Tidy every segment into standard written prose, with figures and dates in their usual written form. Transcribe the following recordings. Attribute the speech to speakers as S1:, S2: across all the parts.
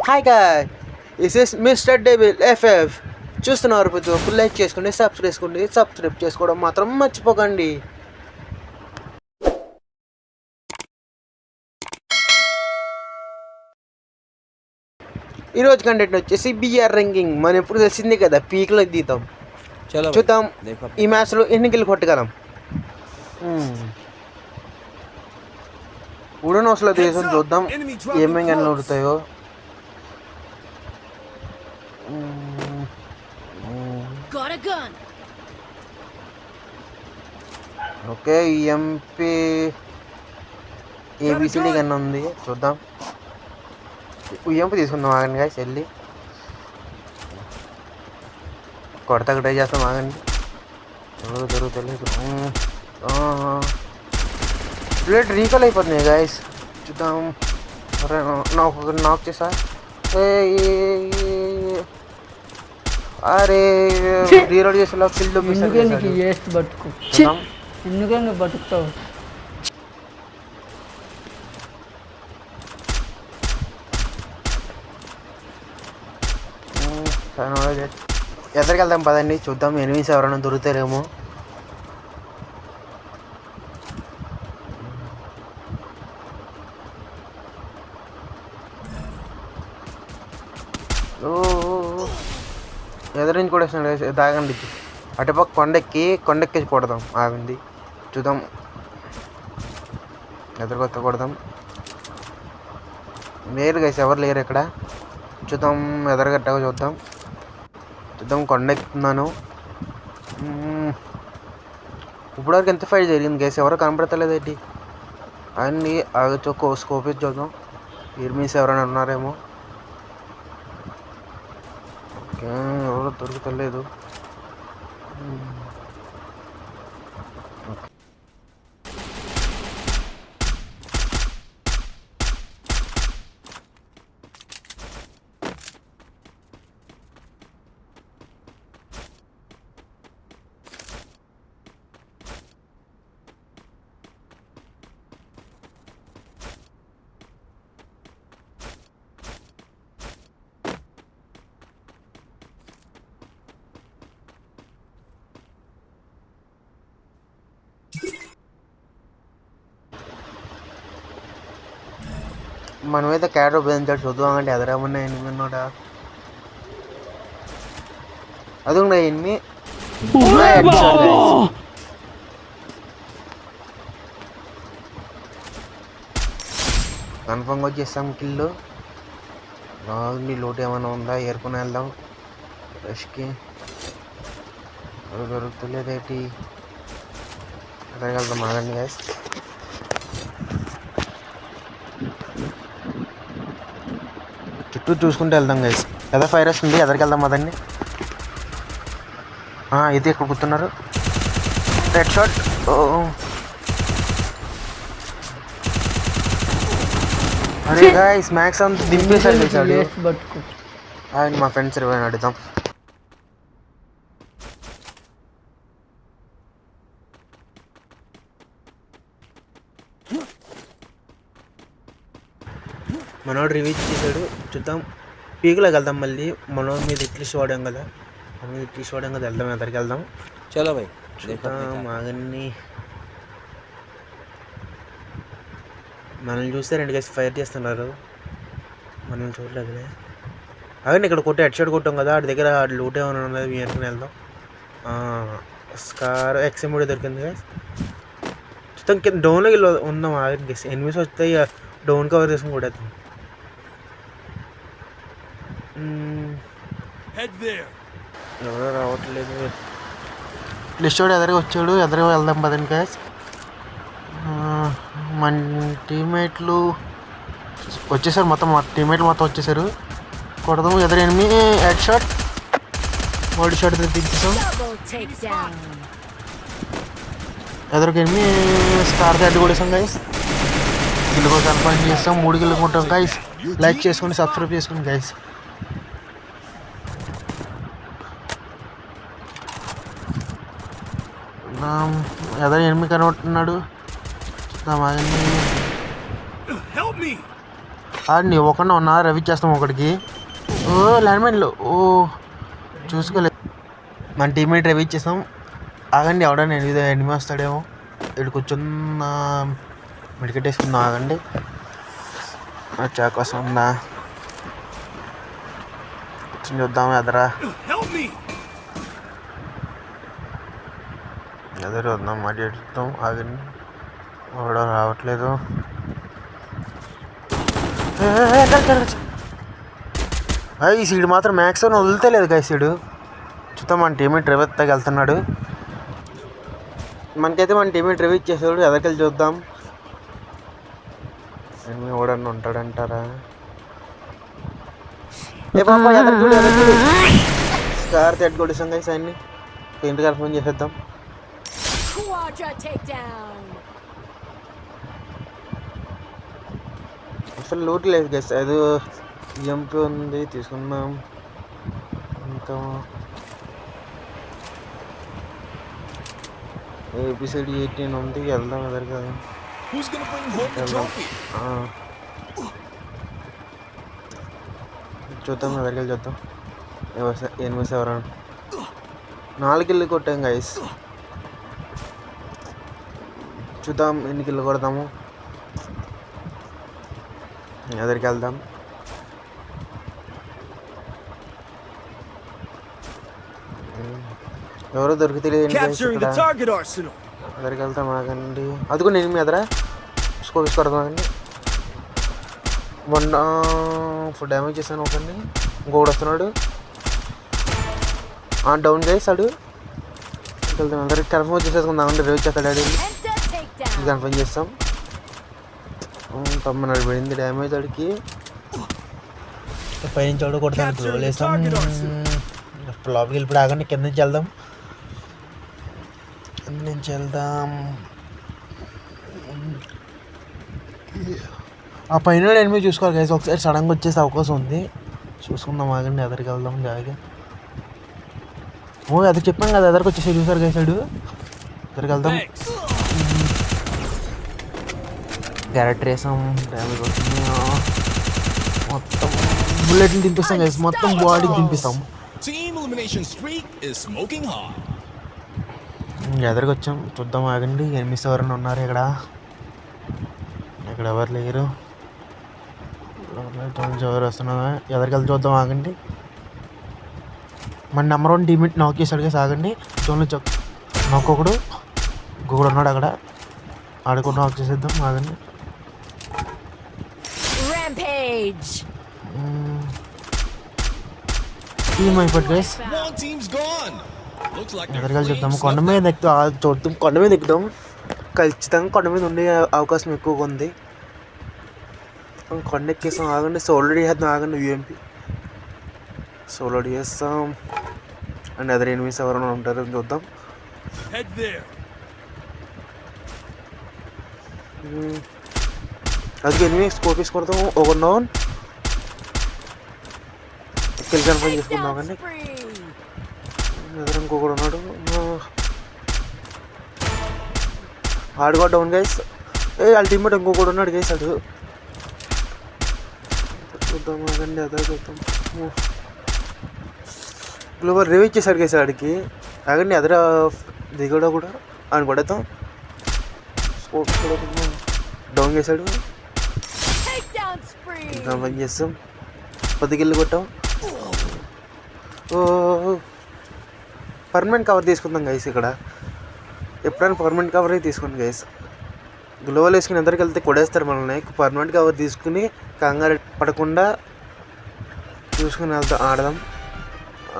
S1: Hi guy, this is mister devil FF. చూస్తున్నారు ప్రతి ఒక్కరు లైక్ చేసుకోండి, సబ్స్క్రైబ్ చేసుకోవడం మాత్రం మర్చిపోకండి. ఈరోజు కంటెంట్ వచ్చేసి బిఆర్ ర్యాంకింగ్. మనం ఎప్పుడు తెలిసిందే కదా, పీక్లో దిగుతాం. చూద్దాం ఈ మ్యాచ్లో ఎన్ని కిల్ కొట్టగలం. ఉడనోస్లో దేశం చూద్దాం ఏమేమి గన్లు ఉడతాయో. ఓకే, ఎంపీ ఏబిసిడి గన్ ఉంది, చూద్దాం. ఎంపీ తీసుకుందాం, ఆగండి గాయస్. వెళ్ళి కొడతాకు ట్రై చేస్తాం, ఆగండి. దొరుకుతలేదు. బుల్లెట్ రీకాల్ అయిపోతున్నాయి గాయస్. చూద్దాం. నాకు నాక్ చేసా. అరే రీలోడ్ చేసేలా ఫీల్డ్
S2: ఎందుకంటే బతుకుతావు.
S1: ఎక్కడికి వెళ్దాం పదండి, చూద్దాం ఎనిమిస్ ఎవరైనా దొరుకుతారేమో. ఎదురించి కూడా తాగండి. అటుపక్క కొండెక్కి కొడదాం, ఆగింది. చూద్దాం, ఎదురుకొత్త కొడదాం. లేరు గైస్, ఎవరు లేరు ఇక్కడ. చూద్దాం, ఎదరగట్టగా చూద్దాం. కొండెక్కుతున్నాను. ఇప్పటివరకు ఎంత ఫైట్ జరిగింది గైస్, ఎవరో కనపడతలేదేంటి. అన్నీ ఆగొచ్చు, స్కోప్ ఇచ్చి చూద్దాం. ఎనిమిస్ ఎవరైనా ఉన్నారేమో. ఎవరో దొరుకుతలేదు. మనమైతే క్యారెట్ ఉపయోగించాడు, చూద్దాం. అంటే ఎదరేమన్నా ఎనిమిది ఉన్నాడా, అది ఉన్నాయి ఎనిమిది. కన్ఫర్మ్గా వచ్చేస్తాం కిల్లు. బాగుంది. లోటు ఏమైనా ఉందా, ఏరుకుని వెళ్దాం. రష్కి దొరుకుతలేదేంటి, ఎక్కడికి వెళ్దాం, ఆగండి గైస్. చుట్టూ చూసుకుంటూ వెళ్దాం గైస్. ఎదో ఫైర్ వస్తుంది, ఎదరికి వెళ్దాం అదండి. ఇది ఇక్కడ కూర్చున్నారు. Red shot. అరే గైస్, మ్యాక్స్ అంతా దింపేసాడు చేశాడు. ఆయన మా ఫ్రెండ్స్ ఇరవై అడుగుతాం. మనోడు రివ్యూ చేశాడు, చూద్దాం. పీకులోకి వెళ్దాం మళ్ళీ. మనోడి మీద ఇట్లీస్ట్ వాడాం కదా, వెళ్దాం, ఎదరికి వెళ్దాం.
S2: చలో భయ్,
S1: చూద్దాం. ఆగన్ని మనల్ని చూస్తే రెండు గేసి ఫైర్ చేస్తున్నారు, మనల్ని చూడలేదులే. ఆగండి, ఇక్కడ కొట్టి హెడ్ షాట్ కొట్టాం కదా, వాడి దగ్గర లూట్ ఏమైనా ఉన్నది, వేరుకుని వెళ్దాం. స్కార్ XM దొరికింది కదా. చూద్దాం, కింద డౌన్లోకి ఉందాం. ఆగండి గేసి, ఎనిమిస్ వస్తాయి, డౌన్ కవర్ చేసుకుని కూడా ఎవరో రావట్లేదు. లిస్ట్ ఎదరికి వచ్చాడు, ఎదరికి వెళ్దాం పదండి గైస్. మన టీమ్మేట్లు వచ్చేసారు, మా టీమ్మేట్లు మొత్తం వచ్చేసారు. కొడదాము. ఎదురు ఎనిమిది హెడ్ షాట్, బాడీ షాట్ దించేసాం. ఎదురుకి ఎనిమిది స్టార్ హెడ్ కొడేసాం గైస్. కిల్లు కోసం పని చేస్తాం, 3 కిల్లు కొంటాం గైస్. లైక్ చేసుకోండి, సబ్స్క్రైబ్ చేసుకోండి గైస్. ఎదరు ఎనిమిది కనబడుతున్నాడు. ఆడిని ఒకన్నా ఉన్నా రవి చేస్తాం ఒకటికి. ఓ ల్యాండ్మైన్లో ఓ చూసుకోలేదు. మన టీమ్మేట్ రవి ఇచ్చేసాం. ఆగండి ఎవడా నేను ఇది ఎనిమి వస్తాడేమో. ఇక్కడ కూర్చున్న మెడికెట్ వేసుకుందాం. ఆగండి చాకు వస్తుందా కూర్చొని చూద్దాం. ఎదరా ఎదురు వద్దాం మాట్లాడుతాం. ఆగండి ఎవడో రావట్లేదు. ఈ సీడ్ మాత్రం మ్యాక్స్ అని వదిలితే లేదు కదా సీడు. చూద్దాం మన టీమేట్ డ్రైవ్ ఎత్తాకి వెళ్తున్నాడు. మనకైతే మన టీమేట్ డ్రైవ్ ఇచ్చేసాడు. ఎదరికెళ్ళి చూద్దాం ఎవడన్నా ఉంటాడంటారా. ఏ పాప ఎదరుకుడు స్కార్ తెడ్ కొడిసాం కదా సార్ని ఇంటికి కన్ఫర్మ్ చేసేద్దాం. అసలు లూట్ లేదు గైస్. అది జంప్ ఉంది తీసుకుందాం. ఇంకా ఎపిసోడ్ 18 ఉంది వెళ్దాం ఎదరికి. చూద్దాం ఎదరికి చూద్దాం. ఎనిమిది ఎవరైనా 4 కిల్లు కొట్టాం గైస్. చూద్దాం ఎన్ని కిల్లు కొడతాము. ఎదరికి వెళ్దాం. ఎవరో దొరికి తెలియదు. ఎదరికి వెళ్తాం. ఆగండి అదిగో నేను మీ ఎదరా స్కోప్ కొడతామండి. 1 డ్యామేజ్ చేశాను ఒకండి. ఇంకొకటి వస్తున్నాడు. డౌన్ చేసాడు. వెళ్తాం అందరికి కన్ఫర్మ్ చేసేసుకుందాం. అండి రేవ్ చేస్తాడు డాడీ కన్ఫర్మ్ చేస్తాం. తమ్మన్నాడు పడింది డ్యామేజ్ అడికి. పైనుంచి వాడు కొడతాను రోల్ వేస్తాం. లోపలికి వెళ్ళిపోయి ఆగండి కింద నుంచి వెళ్దాం. కింద నుంచి వెళ్దాం. ఆ పైన ఎనిమిది చూసుకోవాలి గైస్. ఒకసారి సడన్గా వచ్చేసే అవకాశం ఉంది. చూసుకుందాం ఆగండి ఎదరికి వెళ్దాం జాయిగా. ఎదరికి చెప్పాం కదా ఎదరికి వచ్చేసి చూసారు గైసాడు. ఎదరికి వెళ్దాం. క్యారెక్టర్ వేసాం. డ్యామేజ్ అవుతుంది. మొత్తం బుల్లెట్లు దింపిస్తాం గైస్. మొత్తం బాడీకి దింపిస్తాం. ఎదరికి వచ్చాం. చూద్దాం ఆగండి ఎనిమిది ఎవరైనా ఉన్నారు ఇక్కడ. ఇక్కడ ఎవరు లేరు. ఎవరు వస్తున్నారు ఎదరికి వెళ్ళి చూద్దాం ఆగండి. మన నెంబర్ 1 టీమేట్ నాక్ చేసాడు కదా. ఆగండి జోన్లో నాకొకడు ఇంకొకడు ఉన్నాడు అక్కడ. ఆడుకుంటూ నాక్ చేసేద్దాం. ఆగండి టీమ్ అయిపోయి గైస్. ఎదరికెళ్ళి చూద్దాం. కొండ మీద చూద్దాం. కొండ మీద ఎక్కుదాం. ఖచ్చితంగా కొండ మీద ఉండే అవకాశం ఎక్కువగా ఉంది. కొండ ఎక్కేస్తాం. ఆగండి సోలో చేద్దాం. ఆగండి యూఎంపీ సోలో చేస్తాం. అండ్ అదర్ ఎనిమిస్ ఎవరైనా ఉంటారో చూద్దాం. అది ఎనిమిది స్కోప్ వేసుకొడతాం. ఒక నౌన్ కిల్ కన్ఫర్మ్ చేసుకుందాం. కానీ ఎదురు ఇంకొకడు ఉన్నాడు. ఆడుకో డౌన్ గైస్. వాళ్ళ టీమ్మేట్ ఇంకొకడు ఉన్నాడు గైస్. అడు చూద్దాం ఆగండి అదే చూద్దాం. గ్లోబల్ రివ్యూ ఇచ్చేసాడు గైస్ ఆడికి. ఆగండి ఎదర దిగడ కూడా ఆయన కొడతాం. స్కోప్ డౌన్ చేశాడు. పని చేస్తాం. 10 కిల్లు కొట్టాం. పర్మనెంట్ కవర్ తీసుకుందాం గైస్. ఇక్కడ ఎప్పుడైనా పర్మనెంట్ కవర్ తీసుకోండి గైస్. గ్లోవల్ వేసుకుని ఎదరికి వెళ్తే కొడేస్తారు మనల్ని. పర్మనెంట్ కవర్ తీసుకుని కంగారు పడకుండా చూసుకుని వెళ్తాం. ఆడదాం.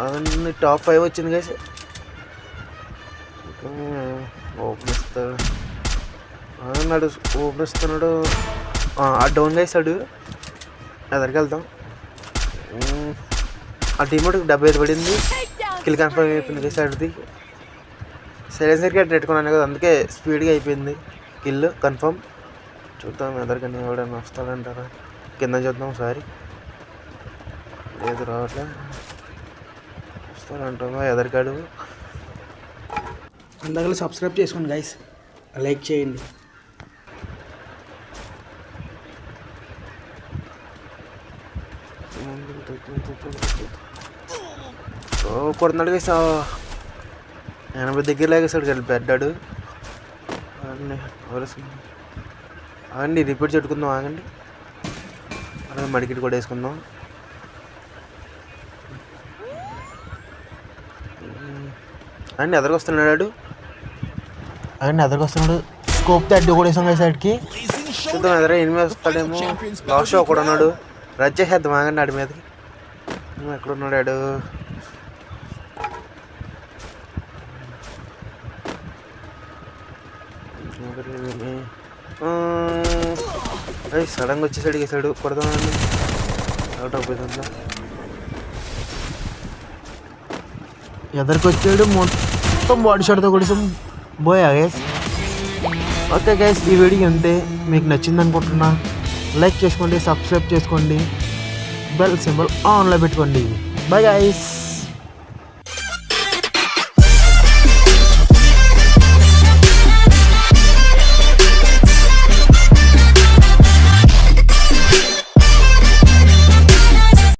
S1: అవన్నీ టాప్ 5 వచ్చింది గైస్. ఓపెన్ ఇస్తాడు. అన్నాడు ఓపెన్ ఇస్తున్నాడు. ఆ డౌన్ గైసాడు. ఎదరికి వెళ్తాం. ఆ టీమోటికి 75 పడింది. కిల్ కన్ఫర్మ్ అయిపోయింది గైసాడుది. సైలెన్సర్కి పెట్టుకున్నాను కదా అందుకే స్పీడ్గా అయిపోయింది కిల్ కన్ఫర్మ్. చూద్దాం ఎదరికన్నా ఎవడన్నా వస్తాడంటారా. కింద చూద్దాం ఒకసారి. లేదు రావట్లే. వస్తాడంటారా ఎదరికాడు. అందరికీ సబ్స్క్రైబ్ చేసుకోండి గైస్. లైక్ చేయండి. కొడుతున్నాడు గైస్. 80 దగ్గర లాగేసాడు కలిపి పెట్టాడు. ఆగండి రిపీట్ చెట్టుకుందాం. ఆగండి అలాగే మడికిటి కూడా వేసుకుందాం. అండి ఎదరికొస్తున్నాడు. అండి ఎదరికొస్తున్నాడు. స్కోప్ అడ్డు కూడా వేసాం కదా సైడ్కి. చూద్దాం ఎదర ఎనిమిది వస్తాడేమో. లాస్ట్ షో కూడా ఉన్నాడు. రజ్ చేసేద్దాం. ఆగండి ఆడి మీదకి. ఎక్కడున్నాడు ఆడు? సడన్గా వచ్చేసాడు వేసాడు. కొడదామండి. అవుట్ అయిపోతుందా? ఎదరికి వచ్చాడు. మొత్తం బాడీ షాట్తో కొడిసాం. పోయా గైస్. ఓకే గైస్, ఈ వీడియో అంతే. మీకు నచ్చింది అనుకుంటున్నా. లైక్ చేసుకోండి, సబ్స్క్రైబ్ చేసుకోండి, బెల్ సింబల్ ఆన్లో పెట్టుకోండి. Bye guys.